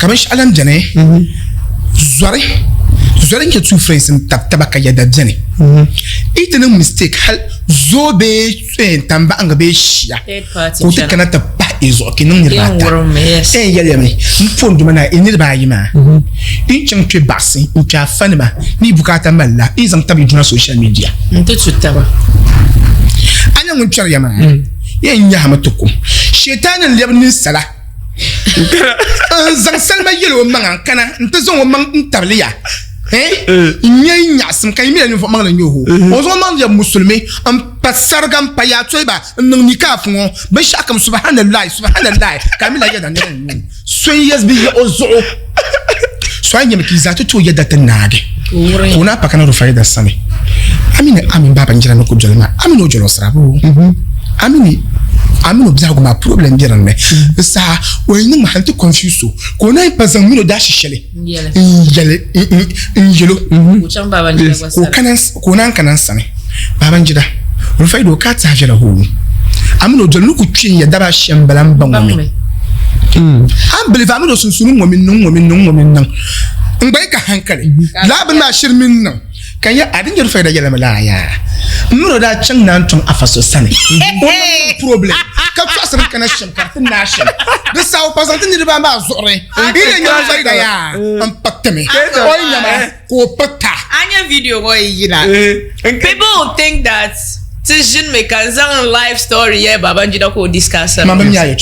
Kamish alam jane. Zore ke tu friends tabaka yada jane. It no mistake hal zobe tamba anga be shia. Ko te kana ta ba ezo ke non rata. Yale me. Mfondo mana enir ba yima. Inchang twe basi, incha fanima. Ni bukata malla, izang tabi juna social media. Ntutu taba. Anya nchar yama. Ye nya hamatuko. Shaitan lebni sala. Zang salma yelo manga kana ntazon mang ntabliya. Nya sim kay mi la fo mang la nyoho. Ozo mang ya musulmi am pasargam paya tsoiba nung nikafu ba shakam subhanallah kamila yada ne. So yes bi ozo. So anya mikiza to yada tanade. Kuna pakana ro faida sami. Amin baba njira no kujolma. Amin ojolo srabu. Amino bizago ma problem diran me sa wayni ma hanti confuse ko na ipazan mino dashi shele yelo ko nan kanan sane baban jida rufai do ka ta jira ho amino jolu ku twin ya daba shembalan banwami am believe amino sunsunu momin nan ngbay ka hankali labin na shirmin nan kan ya adin jor fayda yala malaya muro da can nan tun afaso sane problem ka tsasar kana shamkartin nation da sawo pasantin ni ba ma zore ile nyo fayda ya am patame oy nyama ko pata anya video boy yina people think that Tijin me kanzang live story yeah babanjida ko discuss mama nya ya